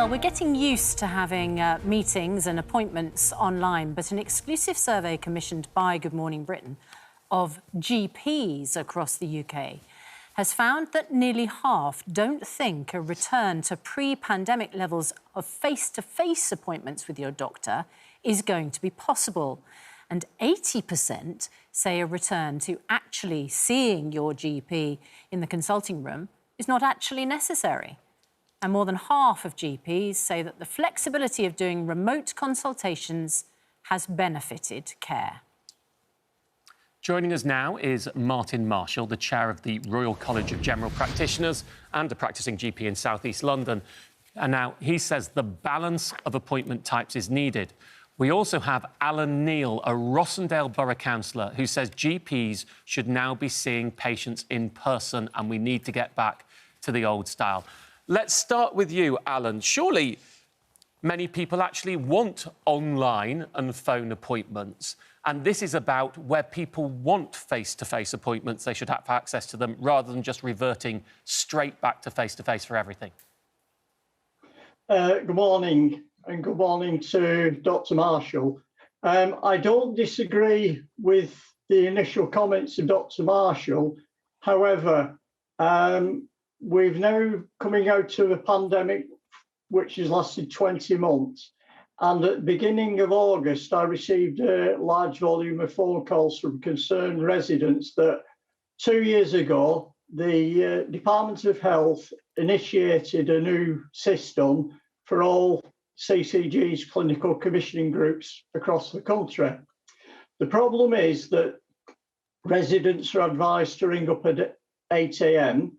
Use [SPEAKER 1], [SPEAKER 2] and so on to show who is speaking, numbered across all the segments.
[SPEAKER 1] Well, we're getting used to having meetings and appointments online, but an exclusive survey commissioned by Good Morning Britain of GPs across the UK has found that nearly half don't think a return to pre-pandemic levels of face-to-face appointments with your doctor is going to be possible. And 80% say a return to actually seeing your GP in the consulting room is not actually necessary. And more than half of GPs say that the flexibility of doing remote consultations has benefited care.
[SPEAKER 2] Joining us now is Martin Marshall, the chair of the Royal College of General Practitioners and a practising GP in South East London. And now he says the balance of appointment types is needed. We also have Alan Neal, a Rossendale Borough councillor, who says GPs should now be seeing patients in person and we need to get back to the old style. Let's start with you, Alan. Surely many people actually want online and phone appointments, and this is about where people want face-to-face appointments. They should have access to them rather than just reverting straight back to face-to-face for everything.
[SPEAKER 3] Good morning, and good morning to Dr. Marshall. I don't disagree with the initial comments of Dr. Marshall. However, we've now coming out of a pandemic which has lasted 20 months. And at the beginning of August, I received a large volume of phone calls from concerned residents that 2 years ago, the Department of Health initiated a new system for all CCG's clinical commissioning groups across the country. The problem is that residents are advised to ring up at 8 a.m.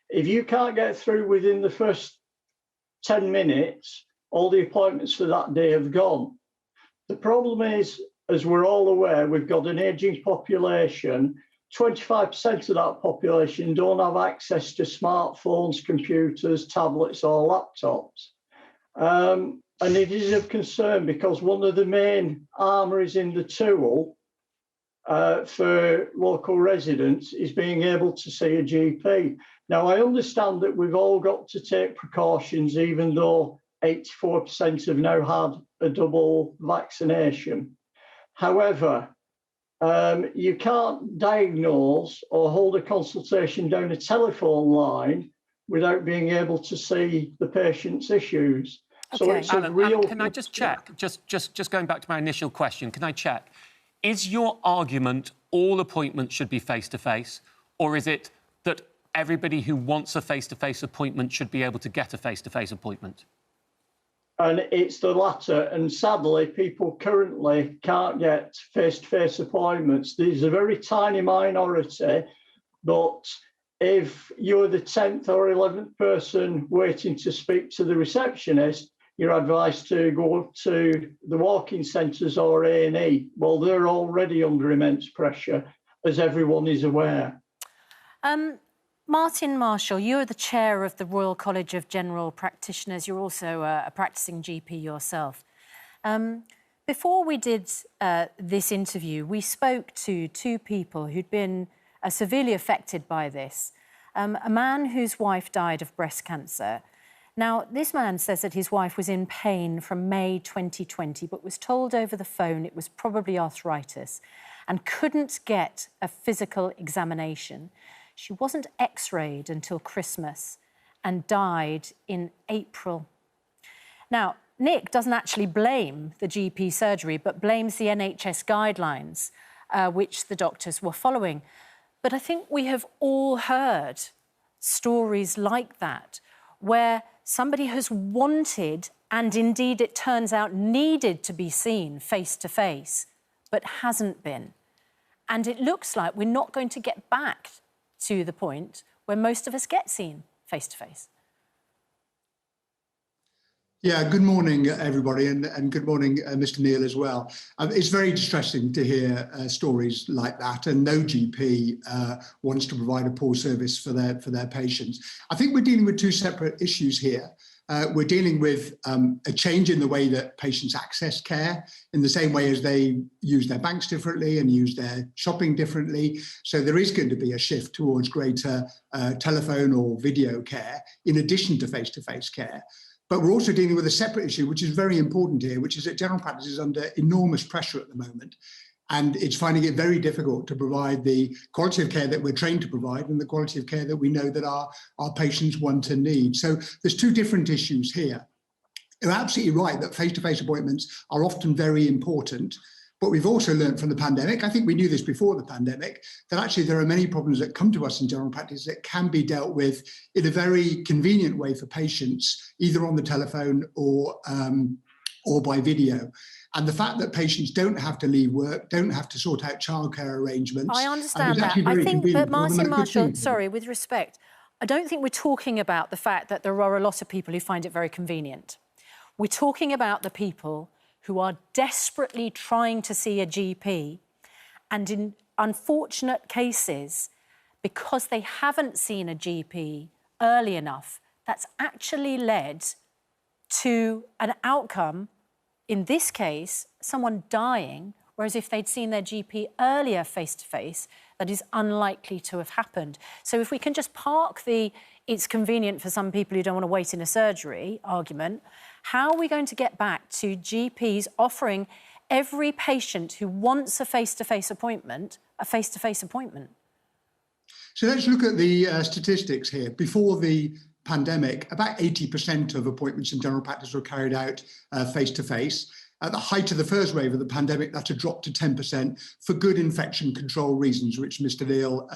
[SPEAKER 3] If you can't get through within the first 10 minutes, all the appointments for that day have gone. The problem is, as we're all aware, we've got an ageing population. 25% of that population don't have access to smartphones, computers, tablets or laptops. And it is of concern because one of the main armories in the tool for local residents is being able to see a GP. Now, I understand that we've all got to take precautions, even though 84% have now had a double vaccination. However, you can't diagnose or hold a consultation down a telephone line without being able to see the patient's issues.
[SPEAKER 1] Okay.
[SPEAKER 3] So it's
[SPEAKER 2] Alan,
[SPEAKER 3] a real...
[SPEAKER 2] can I just check, just going back to my initial question, can I check, is your argument all appointments should be face-to-face, or is it that everybody who wants a face-to-face appointment should be able to get a face-to-face appointment?
[SPEAKER 3] And it's the latter. And sadly, people currently can't get face-to-face appointments. There's a very tiny minority, but if you're the 10th or 11th person waiting to speak to the receptionist, you're advised to go to the walk-in centres or A&E. Well, they're already under immense pressure, as everyone is aware.
[SPEAKER 1] Martin Marshall, you're the chair of the Royal College of General Practitioners. You're also a practising GP yourself. Before we did this interview, we spoke to two people who'd been severely affected by this. A man whose wife died of breast cancer. Now, this man says that his wife was in pain from May 2020, but was told over the phone it was probably arthritis and couldn't get a physical examination. She wasn't x-rayed until Christmas and died in April. Now, Nick doesn't actually blame the GP surgery, but blames the NHS guidelines, which the doctors were following. But I think we have all heard stories like that, where somebody has wanted, and indeed it turns out needed to be seen face-to-face, but hasn't been. And it looks like we're not going to get back to the point where most of us get seen face-to-face.
[SPEAKER 4] Yeah, good morning, everybody, and good morning, Mr. Neal, as well. It's very distressing to hear stories like that, and no GP wants to provide a poor service for their patients. I think we're dealing with two separate issues here. We're dealing with a change in the way that patients access care, in the same way as they use their banks differently and use their shopping differently. So there is going to be a shift towards greater telephone or video care in addition to face-to-face care. But we're also dealing with a separate issue, which is very important here, which is that general practice is under enormous pressure at the moment. And it's finding it very difficult to provide the quality of care that we're trained to provide and the quality of care that we know that our patients want and need. So there's two different issues here. You're absolutely right that face-to-face appointments are often very important. But we've also learned from the pandemic, I think we knew this before the pandemic, that actually there are many problems that come to us in general practice that can be dealt with in a very convenient way for patients, either on the telephone or by video. And the fact that patients don't have to leave work, don't have to sort out childcare arrangements.
[SPEAKER 1] I understand that. I think, but Martin Marshall, sorry, with respect, I don't think we're talking about the fact that there are a lot of people who find it very convenient. We're talking about the people who are desperately trying to see a GP, and in unfortunate cases, because they haven't seen a GP early enough, that's actually led to an outcome, in this case, someone dying, whereas if they'd seen their GP earlier face-to-face, that is unlikely to have happened. So if we can just park the "it's convenient for some people who don't want to wait in a surgery" argument, how are we going to get back to GPs offering every patient who wants a face-to-face appointment a face-to-face appointment?
[SPEAKER 4] So let's look at the statistics here. Before the pandemic, about 80% of appointments in general practice were carried out face-to-face. At the height of the first wave of the pandemic, that had dropped to 10% for good infection control reasons, which Mr. Neil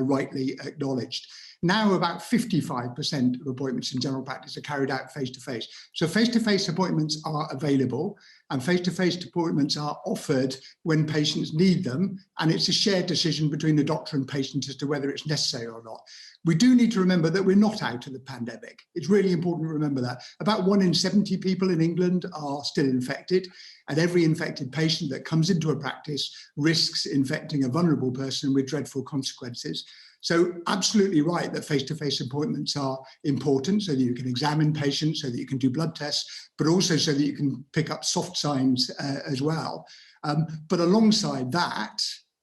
[SPEAKER 4] rightly acknowledged. Now about 55% of appointments in general practice are carried out face-to-face. So face-to-face appointments are available, and face-to-face appointments are offered when patients need them, and it's a shared decision between the doctor and patient as to whether it's necessary or not. We do need to remember that we're not out of the pandemic. It's really important to remember that. About 1 in 70 people in England are still infected, and every infected patient that comes into a practice risks infecting a vulnerable person with dreadful consequences. So absolutely right that face-to-face appointments are important so that you can examine patients, so that you can do blood tests, but also so that you can pick up soft signs as well. But alongside that,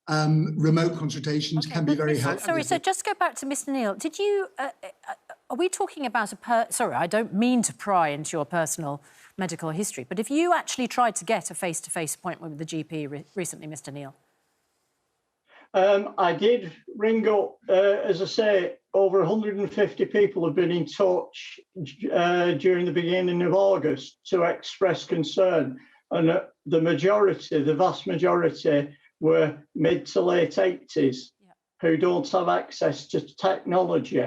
[SPEAKER 4] remote consultations can be very helpful.
[SPEAKER 1] Sorry, so just go back to Mr. Neil. Did you, are we talking about sorry, I don't mean to pry into your personal medical history, but if you actually tried to get a face-to-face appointment with the GP recently, Mr. Neil?
[SPEAKER 3] I did ring up, as I say, over 150 people have been in touch during the beginning of August to express concern. And the vast majority were mid to late 80s who don't have access to technology.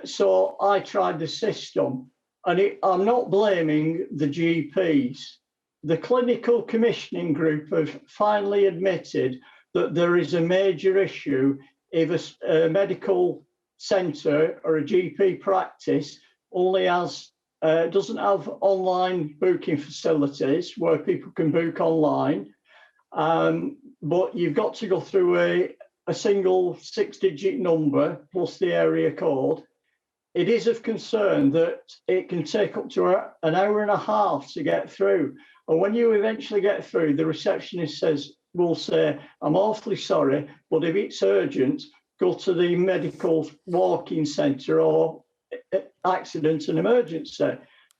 [SPEAKER 3] So I tried the system, and I'm not blaming the GPs. The clinical commissioning group have finally admitted that there is a major issue if a medical centre or a GP practice only doesn't have online booking facilities where people can book online, but you've got to go through a single 6-digit number plus the area code. It is of concern that it can take up to an hour and a half to get through. And when you eventually get through, the receptionist will say, "I'm awfully sorry, but if it's urgent, go to the medical walk-in centre or accident and emergency."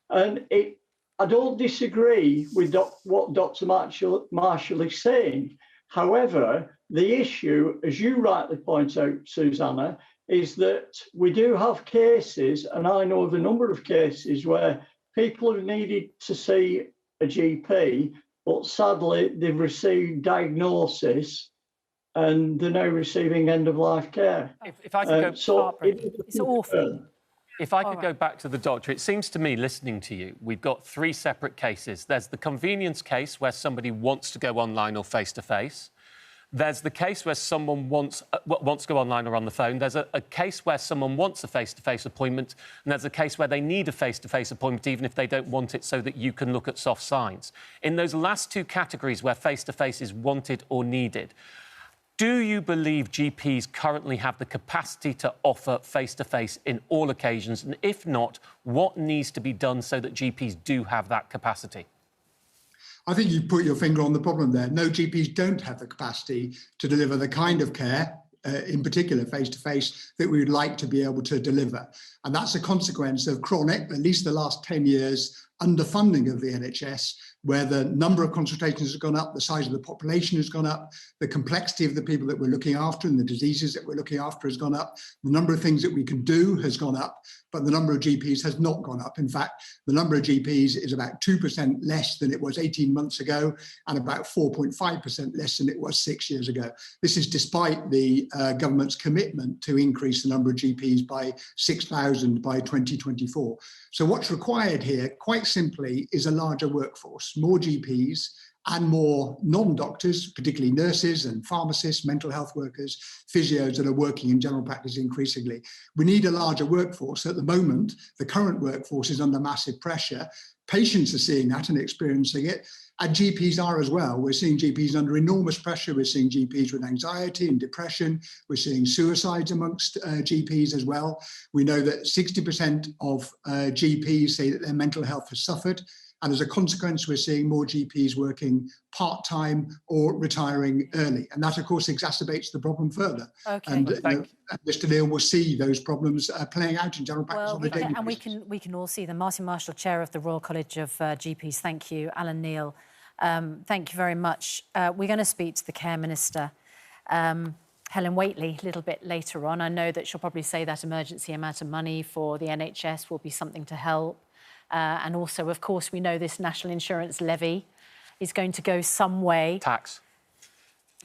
[SPEAKER 3] And I don't disagree with what Dr. Marshall is saying. However, the issue, as you rightly point out, Susanna, is that we do have cases, and I know of a number of cases where people have needed to see a GP, but sadly they've received diagnosis and they're now receiving end-of-life care.
[SPEAKER 2] If I could go,
[SPEAKER 1] it's awful.
[SPEAKER 2] If I could go back to the doctor, it seems to me, listening to you, we've got 3 separate cases. There's the convenience case where somebody wants to go online or face-to-face. There's the case where someone wants to go online or on the phone. There's a case where someone wants a face-to-face appointment, and there's a case where they need a face-to-face appointment even if they don't want it, so that you can look at soft signs. In those last 2 categories where face-to-face is wanted or needed, do you believe GPs currently have the capacity to offer face-to-face in all occasions? And if not, what needs to be done so that GPs do have that capacity?
[SPEAKER 4] I think you put your finger on the problem there. No, GPs don't have the capacity to deliver the kind of care in particular face-to-face, that we would like to be able to deliver. And that's a consequence of chronic, at least the last 10 years, underfunding of the NHS, where the number of consultations has gone up, the size of the population has gone up, the complexity of the people that we're looking after and the diseases that we're looking after has gone up, the number of things that we can do has gone up, but the number of GPs has not gone up. In fact, the number of GPs is about 2% less than it was 18 months ago and about 4.5% less than it was 6 years ago. This is despite the government's commitment to increase the number of GPs by 6,000 by 2024. So what's required here, quite simply, is a larger workforce, more GPs and more non-doctors, particularly nurses and pharmacists, mental health workers, physios that are working in general practice increasingly. We need a larger workforce. At the moment, the current workforce is under massive pressure. Patients are seeing that and experiencing it, and GPs are as well. We're seeing GPs under enormous pressure. We're seeing GPs with anxiety and depression. We're seeing suicides amongst GPs as well. We know that 60% of GPs say that their mental health has suffered. And as a consequence, we're seeing more GPs working part-time or retiring early. And that, of course, exacerbates the problem further.
[SPEAKER 1] Okay.
[SPEAKER 4] And Mr. Neil will see those problems playing out in general practice on a daily basis.
[SPEAKER 1] We can all see them. Martin Marshall, Chair of the Royal College of GPs, thank you. Alan Neil, thank you very much. We're going to speak to the Care Minister, Helen Whately, a little bit later on. I know that she'll probably say that emergency amount of money for the NHS will be something to help. And also, of course, we know this national insurance levy is going to go some way.
[SPEAKER 2] Tax.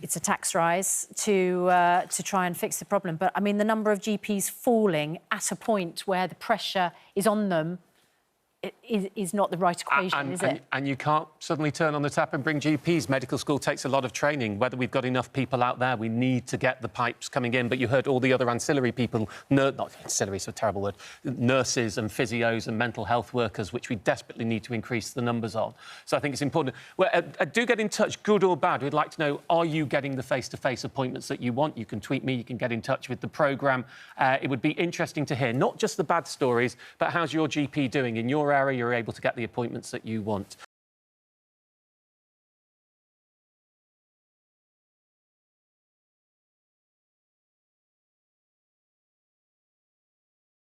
[SPEAKER 1] It's a tax rise to try and fix the problem. But, I mean, the number of GPs falling at a point where the pressure is on them is not the right equation, is it?
[SPEAKER 2] And you can't suddenly turn on the tap and bring GPs. Medical school takes a lot of training. Whether we've got enough people out there, we need to get the pipes coming in. But you heard all the other ancillary people, not ancillary, it's a terrible word, nurses and physios and mental health workers, which we desperately need to increase the numbers on. So I think it's important. Well, do get in touch, good or bad. We'd like to know, are you getting the face-to-face appointments that you want? You can tweet me, you can get in touch with the programme. It would be interesting to hear, not just the bad stories, but how's your GP doing in your area? You're able to get the appointments that you want.